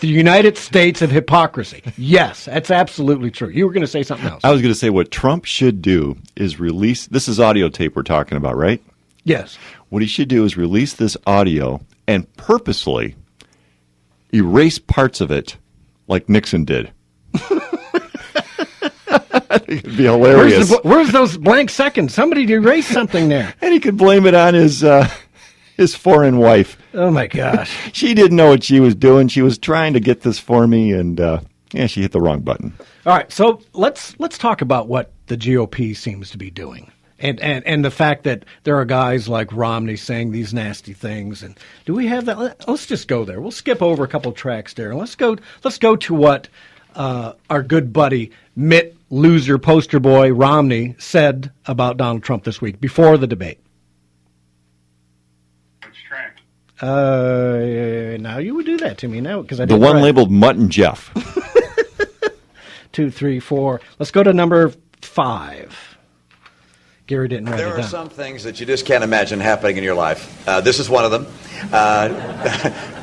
the United States of hypocrisy. Yes, that's absolutely true. You were going to say something else. I was going to say what Trump should do is release, this is audio tape we're talking about, right? Yes. What he should do is release this audio and purposely erase parts of it like Nixon did. I think it'd be hilarious. Where's those blank seconds? Somebody erase something there. And he could blame it on his foreign wife. Oh, my gosh. She didn't know what she was doing. She was trying to get this for me, and she hit the wrong button. All right, so let's talk about what the GOP seems to be doing. And the fact that there are guys like Romney saying these nasty things. And do we have that? Let's just go there. We'll skip over a couple of tracks there. Let's go to what our good buddy Mitt loser poster boy Romney said about Donald Trump this week before the debate. Which track? Now you would do that to me now because I the one labeled Mutt and Jeff. 2, 3, 4. Let's go to number 5. Gary didn't write it down. There are some things that you just can't imagine happening in your life. This is one of them.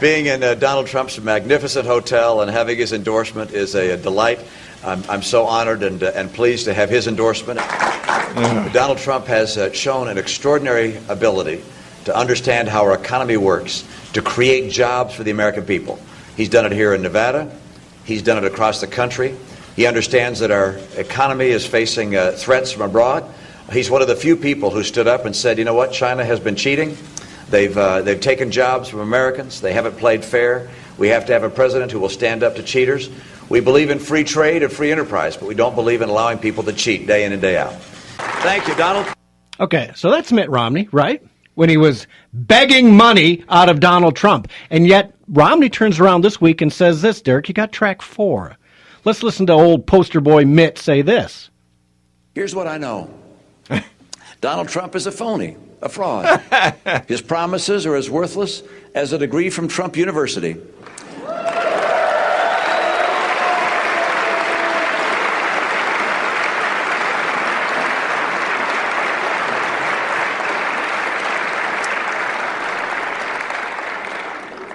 Being in Donald Trump's magnificent hotel and having his endorsement is a delight. I'm so honored and pleased to have his endorsement. Donald Trump has shown an extraordinary ability to understand how our economy works, to create jobs for the American people. He's done it here in Nevada. He's done it across the country. He understands that our economy is facing threats from abroad. He's one of the few people who stood up and said, you know what, China has been cheating. They've taken jobs from Americans. They haven't played fair. We have to have a president who will stand up to cheaters. We believe in free trade and free enterprise, but we don't believe in allowing people to cheat day in and day out. Thank you, Donald. Okay, so that's Mitt Romney, right? When he was begging money out of Donald Trump. And yet Romney turns around this week and says this, Derek, you got track 4. Let's listen to old poster boy Mitt say this. Here's what I know. Donald Trump is a phony, a fraud. His promises are as worthless as a degree from Trump University.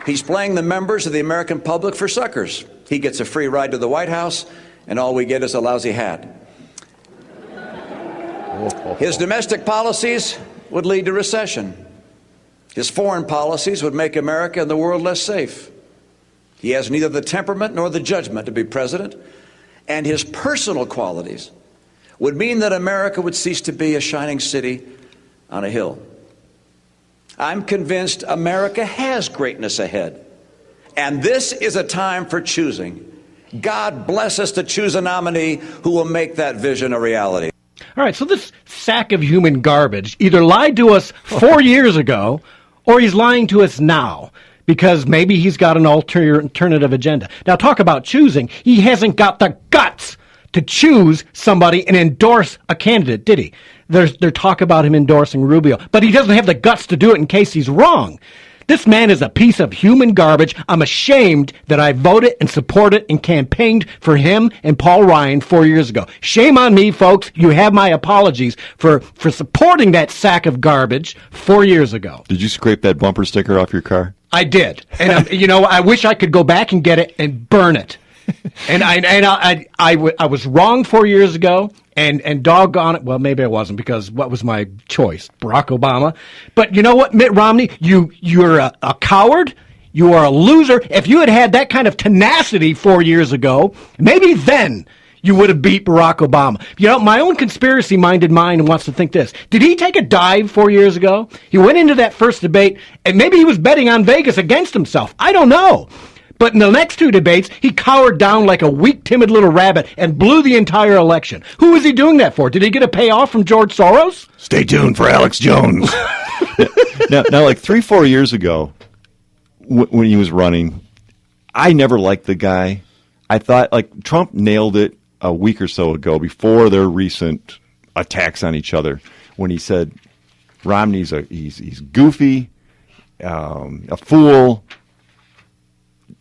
He's playing the members of the American public for suckers. He gets a free ride to the White House, and all we get is a lousy hat. His domestic policies would lead to recession. His foreign policies would make America and the world less safe. He has neither the temperament nor the judgment to be president, and his personal qualities would mean that America would cease to be a shining city on a hill. I'm convinced America has greatness ahead, and this is a time for choosing. God bless us to choose a nominee who will make that vision a reality. All right, so this sack of human garbage either lied to us 4 years ago or he's lying to us now because maybe he's got an alternative agenda. Now, talk about choosing. He hasn't got the guts to choose somebody and endorse a candidate, did he? There's talk about him endorsing Rubio, but he doesn't have the guts to do it in case he's wrong. This man is a piece of human garbage. I'm ashamed that I voted and supported and campaigned for him and Paul Ryan 4 years ago. Shame on me, folks. You have my apologies for supporting that sack of garbage 4 years ago. Did you scrape that bumper sticker off your car? I did. And, I wish I could go back and get it and burn it. And I was wrong 4 years ago, and doggone it, well, maybe I wasn't, because what was my choice? Barack Obama. But you know what, Mitt Romney, you're a coward. You are a loser. If you had had that kind of tenacity 4 years ago, maybe then you would have beat Barack Obama. My own conspiracy-minded mind wants to think this. Did he take a dive 4 years ago? He went into that first debate, and maybe he was betting on Vegas against himself. I don't know. But in the next 2 debates, he cowered down like a weak, timid little rabbit and blew the entire election. Who was he doing that for? Did he get a payoff from George Soros? Stay tuned for Alex Jones. now, like 3-4 years ago, when he was running, I never liked the guy. I thought, Trump nailed it a week or so ago before their recent attacks on each other when he said Romney's he's goofy, a fool.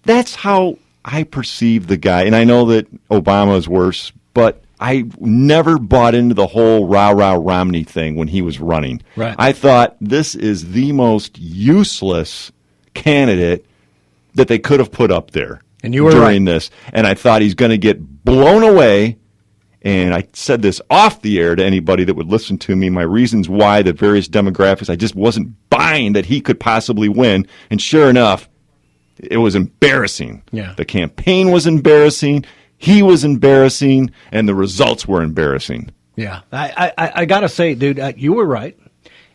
That's how I perceive the guy. And I know that Obama is worse, but I never bought into the whole rah-rah Romney thing when he was running. Right. I thought this is the most useless candidate that they could have put up there. And you were during right. this. And I thought he's going to get blown away. And I said this off the air to anybody that would listen to me, my reasons why, the various demographics. I just wasn't buying that he could possibly win. And sure enough, it was embarrassing. Yeah. The campaign was embarrassing. He was embarrassing. And the results were embarrassing. Yeah. I got to say, dude, you were right.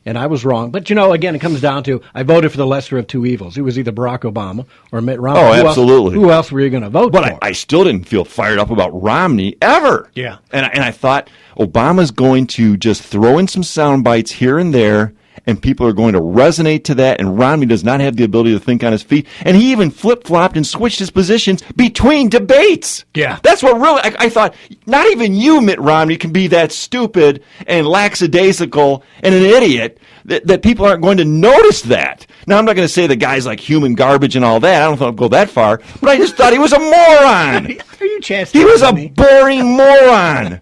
And I was wrong. But, again, it comes down to I voted for the lesser of two evils. It was either Barack Obama or Mitt Romney. Oh, absolutely. Who else were you going to vote for? But I still didn't feel fired up about Romney ever. Yeah. And I thought Obama's going to just throw in some sound bites here and there, and people are going to resonate to that, and Romney does not have the ability to think on his feet. And he even flip-flopped and switched his positions between debates. Yeah. That's what really, I thought, not even you, Mitt Romney, can be that stupid and lackadaisical and an idiot that people aren't going to notice that. Now, I'm not going to say the guy's like human garbage and all that. I don't think I'll go that far. But I just thought he was a moron. Are you chastising He was a me? boring moron.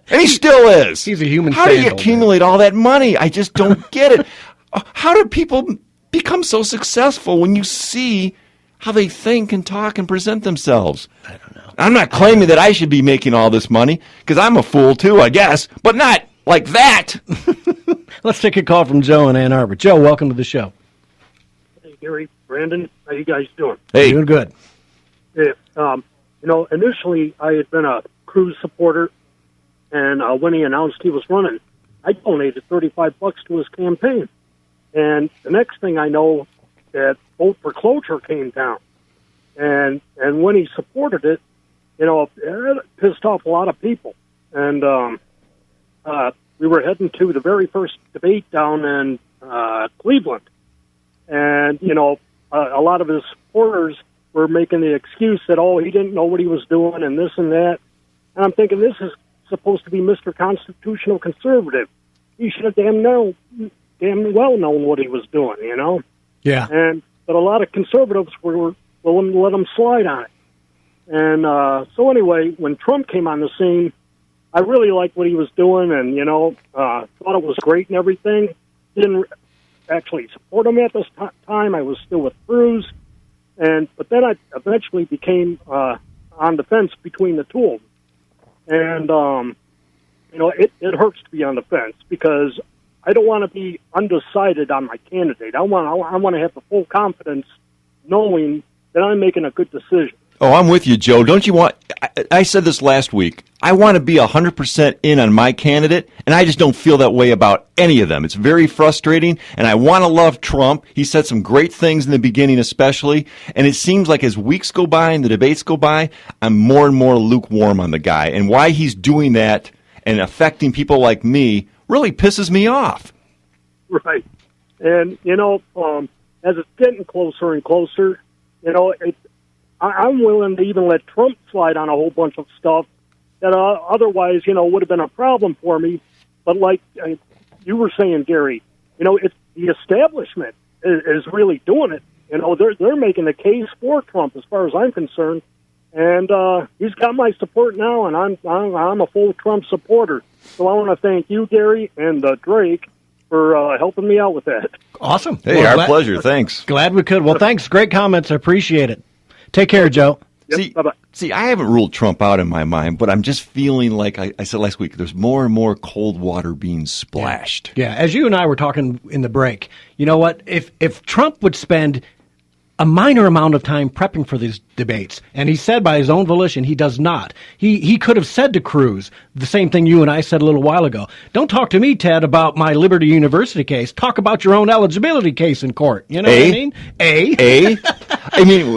And he still is. He's a human How do you sandal, accumulate all that money? I just don't get it. How do people become so successful when you see how they think and talk and present themselves? I don't know. I'm not claiming that I should be making all this money, because I'm a fool too, I guess, but not like that. Let's take a call from Joe in Ann Arbor. Joe, welcome to the show. Hey, Gary, Brandon, how you guys doing? Hey, Doing good. Yeah, initially I had been a Cruz supporter, and when he announced he was running, I donated $35 to his campaign. And the next thing I know, that vote for cloture came down. And when he supported it, it pissed off a lot of people. And we were heading to the very first debate down in Cleveland. And, a lot of his supporters were making the excuse that, he didn't know what he was doing and this and that. And I'm thinking, this is supposed to be Mr. Constitutional Conservative. He should have damn well known what he was doing, Yeah. But a lot of conservatives were willing to let him slide on it. And so anyway, when Trump came on the scene, I really liked what he was doing, and thought it was great and everything. Didn't actually support him at this time. I was still with Cruz, but then I eventually became on the fence between the two of them. And it hurts to be on the fence because I don't want to be undecided on my candidate. I want to have the full confidence knowing that I'm making a good decision. Oh, I'm with you, Joe. Don't you want... I said this last week. I want to be 100% in on my candidate, and I just don't feel that way about any of them. It's very frustrating, and I want to love Trump. He said some great things in the beginning especially, and it seems like as weeks go by and the debates go by, I'm more and more lukewarm on the guy. And why he's doing that and affecting people like me really pisses me off. Right. And, as it's getting closer and closer, I'm willing to even let Trump slide on a whole bunch of stuff that otherwise, would have been a problem for me. But like you were saying, Gary, it's the establishment is really doing it. They're making the case for Trump as far as I'm concerned. And he's got my support now, and I'm a full Trump supporter. So I want to thank you, Gary, and Drake for helping me out with that. Awesome. Hey, our pleasure. Thanks. Glad we could. Well, thanks. Great comments. I appreciate it. Take care, Joe. Yep, bye-bye. See, I haven't ruled Trump out in my mind, but I'm just feeling like I said last week, there's more and more cold water being splashed. Yeah, as you and I were talking in the break, you know what? If Trump would spend a minor amount of time prepping for these debates, and he said by his own volition he does not. He could have said to Cruz the same thing you and I said a little while ago. Don't talk to me, Ted, about my Liberty University case. Talk about your own eligibility case in court. You know what I mean? I mean,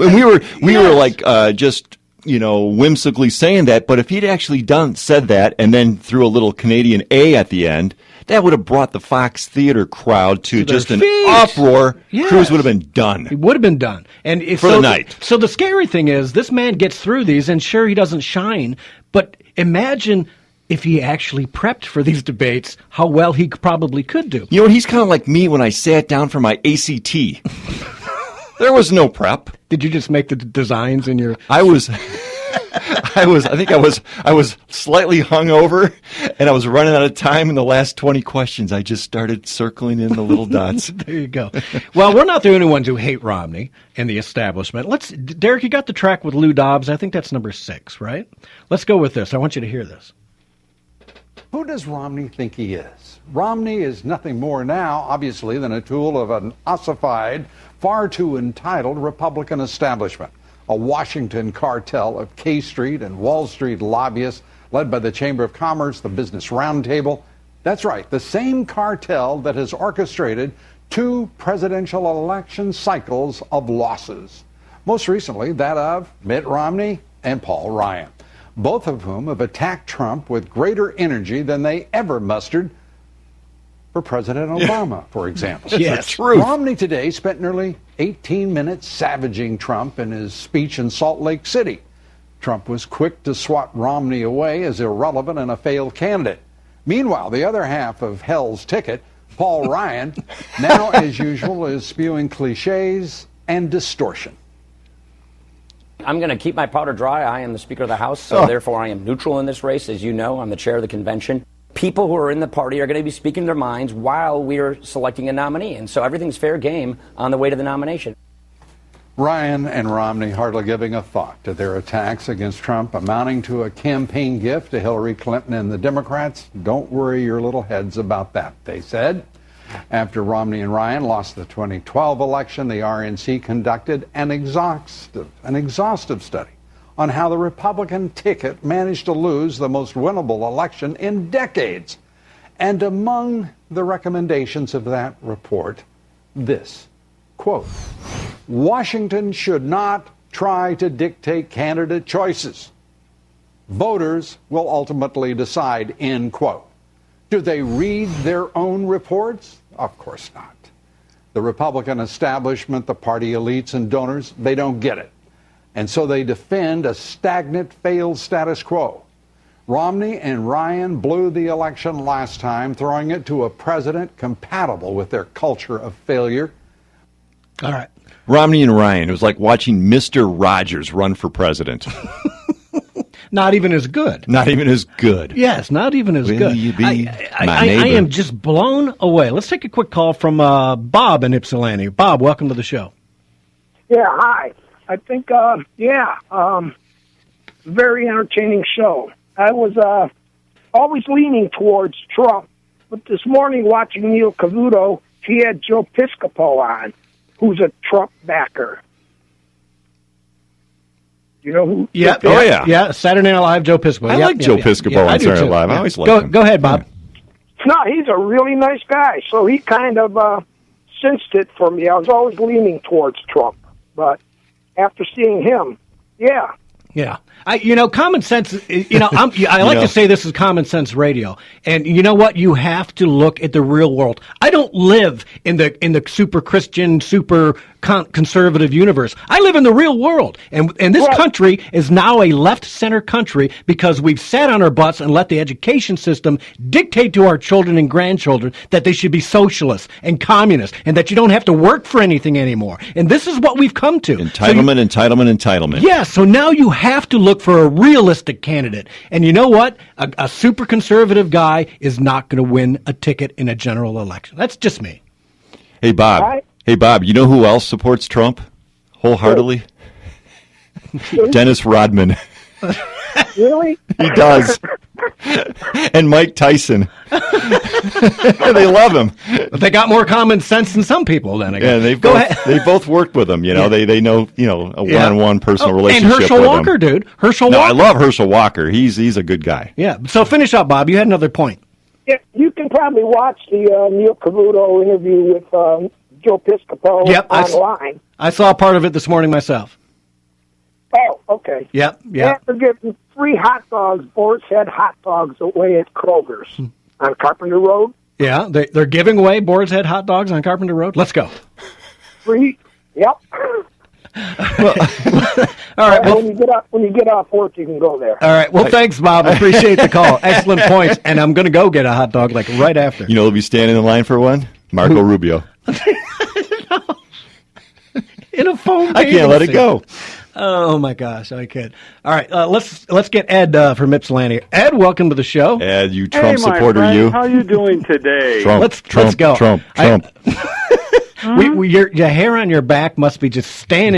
we were like just whimsically saying that, but if he'd actually said that and then threw a little Canadian A at the end, that would have brought the Fox Theater crowd to just an uproar. Yes. Cruz would have been done. It would have been done. And For the night. So the scary thing is, this man gets through these, and sure, he doesn't shine, but imagine if he actually prepped for these debates, how well he probably could do. He's kind of like me when I sat down for my ACT. There was no prep. Did you just make the designs in your... I was I was slightly hungover, and I was running out of time in the last 20 questions. I just started circling in the little dots. There you go. Well, we're not the only ones who hate Romney and the establishment. Derek, you got the track with Lou Dobbs. I think that's number 6, right? Let's go with this. I want you to hear this. Who does Romney think he is? Romney is nothing more now, obviously, than a tool of an ossified, far too entitled Republican establishment, a Washington cartel of K Street and Wall Street lobbyists led by the Chamber of Commerce, the Business Roundtable. That's right, the same cartel that has orchestrated 2 presidential election cycles of losses. Most recently, that of Mitt Romney and Paul Ryan, both of whom have attacked Trump with greater energy than they ever mustered for President Obama, for example. Yes, true. Romney today spent nearly 18 minutes savaging Trump in his speech in Salt Lake City. Trump was quick to swat Romney away as irrelevant and a failed candidate. Meanwhile, the other half of Hell's Ticket, Paul Ryan, now, as usual, is spewing cliches and distortion. I'm going to keep my powder dry. I am the Speaker of the House, so therefore I am neutral in this race. As you know, I'm the chair of the convention. People who are in the party are going to be speaking their minds while we're selecting a nominee, and so everything's fair game on the way to the nomination. Ryan and Romney hardly giving a thought to their attacks against Trump, amounting to a campaign gift to Hillary Clinton and the Democrats. Don't worry your little heads about that, they said. After Romney and Ryan lost the 2012 election, the RNC conducted an exhaustive study on how the Republican ticket managed to lose the most winnable election in decades. And among the recommendations of that report, this, quote, Washington should not try to dictate candidate choices. Voters will ultimately decide, end quote. Do they read their own reports? Of course not. The Republican establishment, the party elites and donors, they don't get it. And so they defend a stagnant, failed status quo. Romney and Ryan blew the election last time, throwing it to a president compatible with their culture of failure. All right. Romney and Ryan, it was like watching Mr. Rogers run for president. Not even as good. Not even as good. Yes, not even as Will good. you be I my neighbor? am just blown away. Let's take a quick call from Bob in Ypsilanti. Bob, welcome to the show. Yeah, hi. I think, very entertaining show. I was always leaning towards Trump, but this morning watching Neil Cavuto, he had Joe Piscopo on, who's a Trump backer. You know who? Yeah. Oh, yeah. Yeah, Saturday Night Live, Joe Piscopo. I like Joe Piscopo I on do Saturday too. Night Live. I Yeah. always like him. Go ahead, Bob. No, he's a really nice guy, so he kind of cinched it for me. I was always leaning towards Trump, but after seeing him, yeah. Yeah. Common sense, I like to say this is common sense radio. And you know what? You have to look at the real world. I don't live in the super Christian, super conservative universe. I live in the real world. And this country is now a left-center country because we've sat on our butts and let the education system dictate to our children and grandchildren that they should be socialists and communists and that you don't have to work for anything anymore. And this is what we've come to. Entitlement. Yeah, so now you have to look for a realistic candidate. And you know what? A super conservative guy is not going to win a ticket in a general election. That's just me. Hey, Bob. Right. Hey, Bob, you know who else supports Trump wholeheartedly? Dennis Rodman. Really? He does. And Mike Tyson. They love him. But they got more common sense than some people then, I guess. Yeah, they both worked with him. They know a one-on-one personal relationship and Herschel with Walker, him. dude. Herschel No, Walker. I love Herschel Walker. He's a good guy. Yeah. So finish up, Bob. You had another point. Yeah, you can probably watch the Neil Cavuto interview with Joe Piscopo online. I saw part of it this morning myself. Oh, okay. Yep. Yeah, they're getting free hot dogs, Boar's Head hot dogs away at Kroger's on Carpenter Road. Yeah, they're giving away Boar's Head hot dogs on Carpenter Road. Let's go. Free. Yep. All right. Well, when you get off work, you can go there. all right. Well, thanks, Bob. Appreciate the call. Excellent points. And I'm going to go get a hot dog right after. You know who'll be standing in line for one? Marco Rubio. In a phone. I can't let it go. Oh my gosh, I could. All right, let's get Ed from Ypsilanti. Ed, welcome to the show. Ed, you Trump my supporter, friend, you. How you doing today? Trump, Let's Trump, go. Trump. Your hair on your back must be just staying